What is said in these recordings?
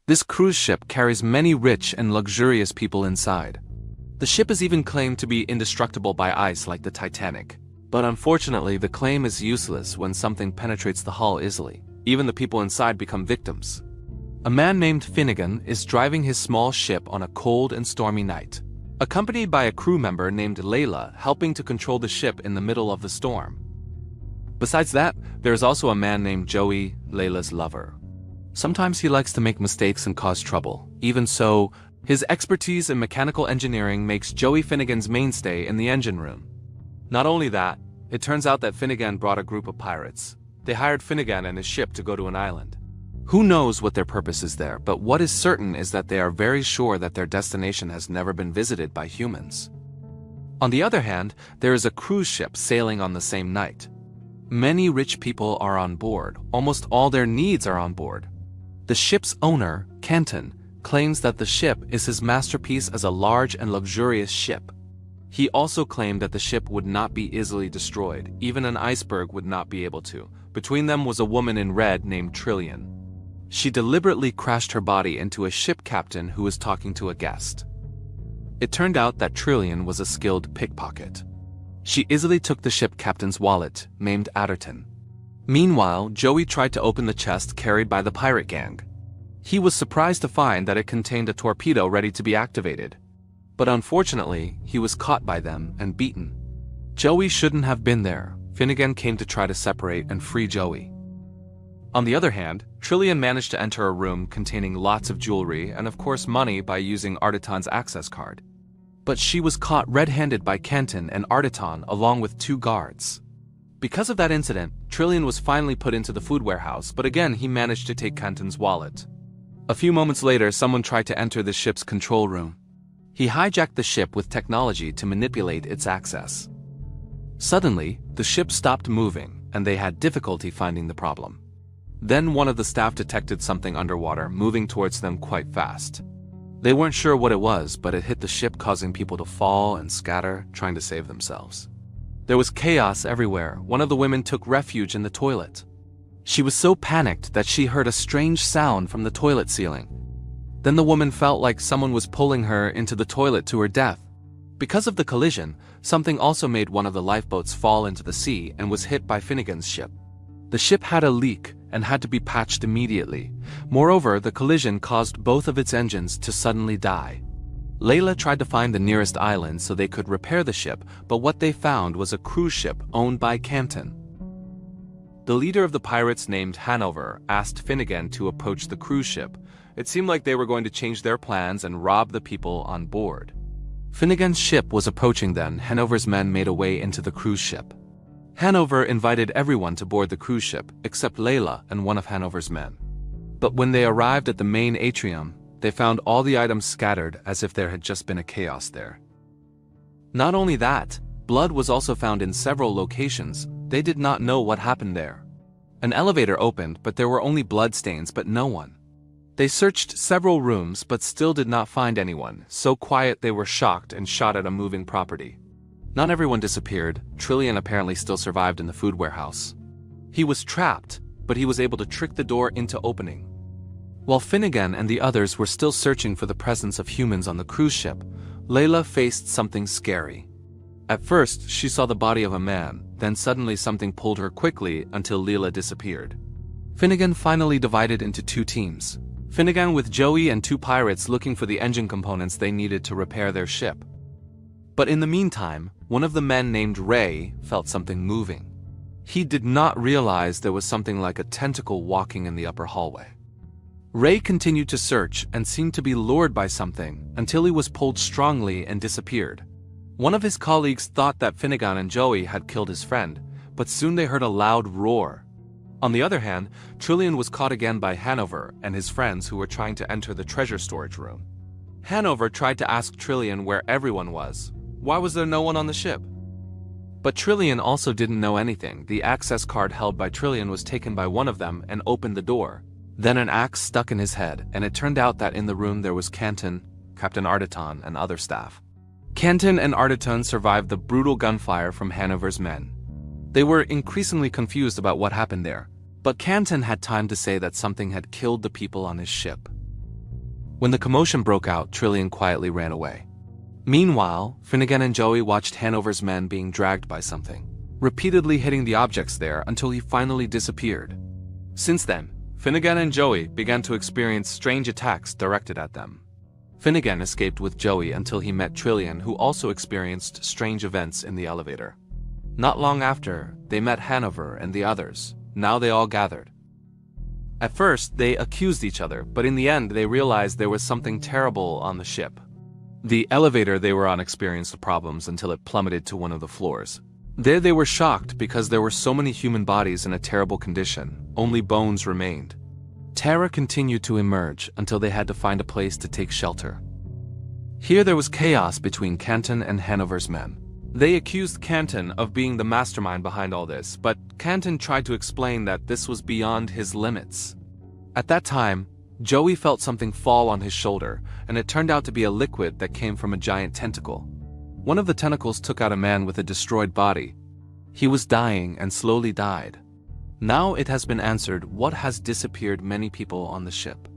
This cruise ship carries many rich and luxurious people inside. The ship is even claimed to be indestructible by ice like the Titanic. But unfortunately, the claim is useless when something penetrates the hull easily. Even the people inside become victims. A man named Finnegan is driving his small ship on a cold and stormy night, accompanied by a crew member named Layla helping to control the ship in the middle of the storm. Besides that, there is also a man named Joey, Layla's lover. Sometimes he likes to make mistakes and cause trouble. Even so, his expertise in mechanical engineering makes Joey Finnegan's mainstay in the engine room. Not only that, it turns out that Finnegan brought a group of pirates. They hired Finnegan and his ship to go to an island. Who knows what their purpose is there, but what is certain is that they are very sure that their destination has never been visited by humans. On the other hand, there is a cruise ship sailing on the same night. Many rich people are on board. Almost all their needs are on board. The ship's owner, Kenton, claims that the ship is his masterpiece as a large and luxurious ship. He also claimed that the ship would not be easily destroyed. Even an iceberg would not be able to. Between them was a woman in red named Trillian. She deliberately crashed her body into a ship captain who was talking to a guest. It turned out that Trillian was a skilled pickpocket. She easily took the ship captain's wallet, named Adderton. Meanwhile, Joey tried to open the chest carried by the pirate gang. He was surprised to find that it contained a torpedo ready to be activated. But unfortunately, he was caught by them and beaten. Joey shouldn't have been there. Finnegan came to try to separate and free Joey. On the other hand, Trillian managed to enter a room containing lots of jewelry and of course money by using Arteton's access card. But she was caught red-handed by Kenton and Arteton along with 2 guards. Because of that incident, Trillian was finally put into the food warehouse, but again he managed to take Kenton's wallet. A few moments later, someone tried to enter the ship's control room. He hijacked the ship with technology to manipulate its access. Suddenly, the ship stopped moving, and they had difficulty finding the problem. Then one of the staff detected something underwater moving towards them quite fast. They weren't sure what it was, but it hit the ship, causing people to fall and scatter, trying to save themselves. There was chaos everywhere. One of the women took refuge in the toilet. She was so panicked that she heard a strange sound from the toilet ceiling. Then the woman felt like someone was pulling her into the toilet to her death. Because of the collision, something also made one of the lifeboats fall into the sea and was hit by Finnegan's ship. The ship had a leak and had to be patched immediately. Moreover, the collision caused both of its engines to suddenly die. Layla tried to find the nearest island so they could repair the ship, but what they found was a cruise ship owned by Kenton. The leader of the pirates, named Hanover, asked Finnegan to approach the cruise ship. It seemed like they were going to change their plans and rob the people on board. Finnegan's ship was approaching then. Hanover's men made a way into the cruise ship. Hanover invited everyone to board the cruise ship, except Layla and one of Hanover's men. But when they arrived at the main atrium, they found all the items scattered as if there had just been a chaos there. Not only that, blood was also found in several locations. They did not know what happened there. An elevator opened, but there were only bloodstains, but no one. They searched several rooms, but still did not find anyone. So quiet they were shocked and shot at a moving property. Not everyone disappeared. Trillian apparently still survived in the food warehouse. He was trapped, but he was able to trick the door into opening. While Finnegan and the others were still searching for the presence of humans on the cruise ship, Layla faced something scary. At first, she saw the body of a man, then suddenly something pulled her quickly until Layla disappeared. Finnegan finally divided into 2 teams. Finnegan with Joey and 2 pirates looking for the engine components they needed to repair their ship. But in the meantime, one of the men named Ray felt something moving. He did not realize there was something like a tentacle walking in the upper hallway. Ray continued to search and seemed to be lured by something until he was pulled strongly and disappeared. One of his colleagues thought that Finnegan and Joey had killed his friend, but soon they heard a loud roar. On the other hand, Trillian was caught again by Hanover and his friends who were trying to enter the treasure storage room. Hanover tried to ask Trillian where everyone was. Why was there no one on the ship? But Trillian also didn't know anything. The access card held by Trillian was taken by one of them and opened the door. Then an axe stuck in his head, and it turned out that in the room there was Kenton, Captain Arteton, and other staff. Kenton and Arteton survived the brutal gunfire from Hanover's men. They were increasingly confused about what happened there, but Kenton had time to say that something had killed the people on his ship. When the commotion broke out, Trillian quietly ran away. Meanwhile, Finnegan and Joey watched Hanover's men being dragged by something, repeatedly hitting the objects there until he finally disappeared. Since then, Finnegan and Joey began to experience strange attacks directed at them. Finnegan escaped with Joey until he met Trillian, who also experienced strange events in the elevator. Not long after, they met Hanover and the others. Now they all gathered. At first, they accused each other, but in the end they realized there was something terrible on the ship. The elevator they were on experienced problems until it plummeted to one of the floors. There they were shocked because there were so many human bodies in a terrible condition, only bones remained. Terror continued to emerge until they had to find a place to take shelter. Here there was chaos between Canton and Hanover's men. They accused Canton of being the mastermind behind all this, but Canton tried to explain that this was beyond his limits. At that time, Joey felt something fall on his shoulder, and it turned out to be a liquid that came from a giant tentacle. One of the tentacles took out a man with a destroyed body. He was dying and slowly died. Now it has been answered what has disappeared many people on the ship.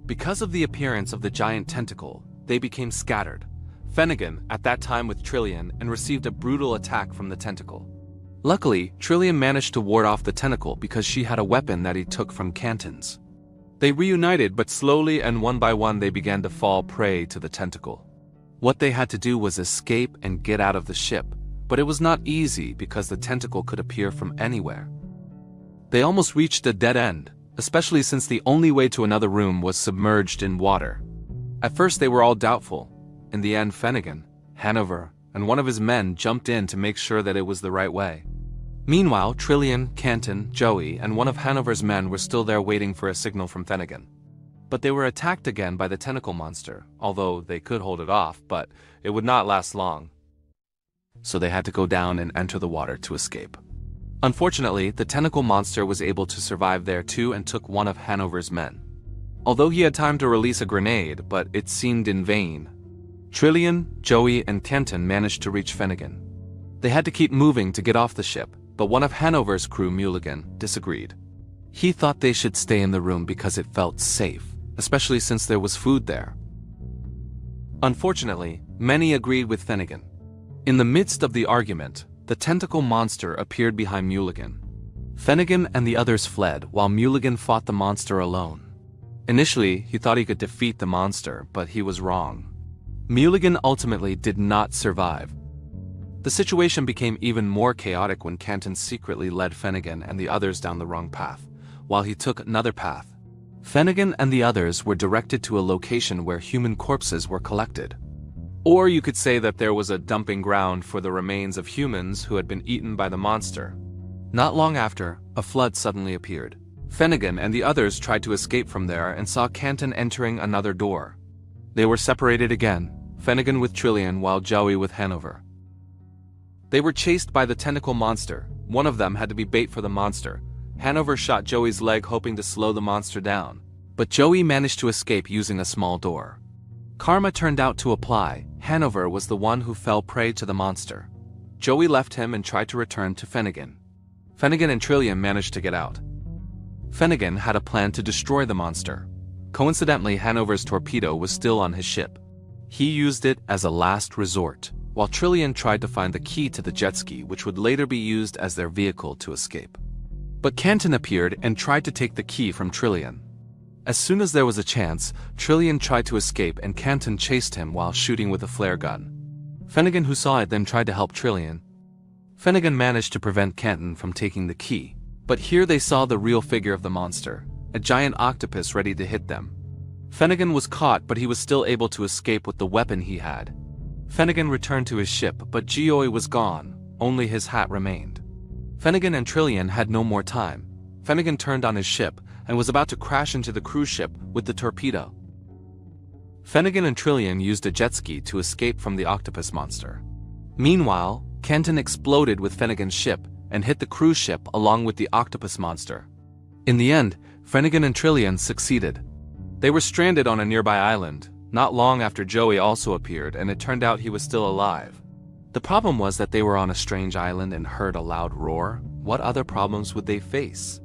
Because of the appearance of the giant tentacle, they became scattered. Finnegan, at that time with Trillian, and received a brutal attack from the tentacle. Luckily, Trillian managed to ward off the tentacle because she had a weapon that he took from Canton's. They reunited, but slowly and one by one they began to fall prey to the tentacle. What they had to do was escape and get out of the ship, but it was not easy because the tentacle could appear from anywhere. They almost reached a dead end, especially since the only way to another room was submerged in water. At first they were all doubtful. In the end, Finnegan, Hanover, and one of his men jumped in to make sure that it was the right way. Meanwhile, Trillian, Canton, Joey, and one of Hanover's men were still there waiting for a signal from Finnegan. But they were attacked again by the tentacle monster, although they could hold it off, but it would not last long. So they had to go down and enter the water to escape. Unfortunately, the tentacle monster was able to survive there too and took one of Hanover's men. Although he had time to release a grenade, but it seemed in vain. Trillian, Joey, and Canton managed to reach Finnegan. They had to keep moving to get off the ship, but one of Hanover's crew, Mulligan, disagreed. He thought they should stay in the room because it felt safe, especially since there was food there. Unfortunately, many agreed with Finnegan. In the midst of the argument, the tentacle monster appeared behind Mulligan. Finnegan and the others fled while Mulligan fought the monster alone. Initially, he thought he could defeat the monster, but he was wrong. Mulligan ultimately did not survive. The situation became even more chaotic when Canton secretly led Finnegan and the others down the wrong path, while he took another path. Finnegan and the others were directed to a location where human corpses were collected. Or you could say that there was a dumping ground for the remains of humans who had been eaten by the monster. Not long after, a flood suddenly appeared. Finnegan and the others tried to escape from there and saw Canton entering another door. They were separated again, Finnegan with Trillian while Joey with Hanover. They were chased by the tentacle monster. One of them had to be bait for the monster. Hanover shot Joey's leg hoping to slow the monster down, but Joey managed to escape using a small door. Karma turned out to apply. Hanover was the one who fell prey to the monster. Joey left him and tried to return to Finnegan. Finnegan and Trillian managed to get out. Finnegan had a plan to destroy the monster. Coincidentally, Hanover's torpedo was still on his ship. He used it as a last resort, while Trillian tried to find the key to the jet ski, which would later be used as their vehicle to escape. But Canton appeared and tried to take the key from Trillian. As soon as there was a chance, Trillian tried to escape and Canton chased him while shooting with a flare gun. Finnegan, who saw it, then tried to help Trillian. Finnegan managed to prevent Canton from taking the key, but here they saw the real figure of the monster, a giant octopus ready to hit them. Finnegan was caught, but he was still able to escape with the weapon he had. Finnegan returned to his ship, but Joey was gone, only his hat remained. Finnegan and Trillian had no more time. Finnegan turned on his ship and was about to crash into the cruise ship with the torpedo. Finnegan and Trillian used a jet ski to escape from the octopus monster. Meanwhile, Canton exploded with Finnegan's ship and hit the cruise ship along with the octopus monster. In the end, Finnegan and Trillian succeeded. They were stranded on a nearby island, not long after Joey also appeared, and it turned out he was still alive. The problem was that they were on a strange island and heard a loud roar. What other problems would they face?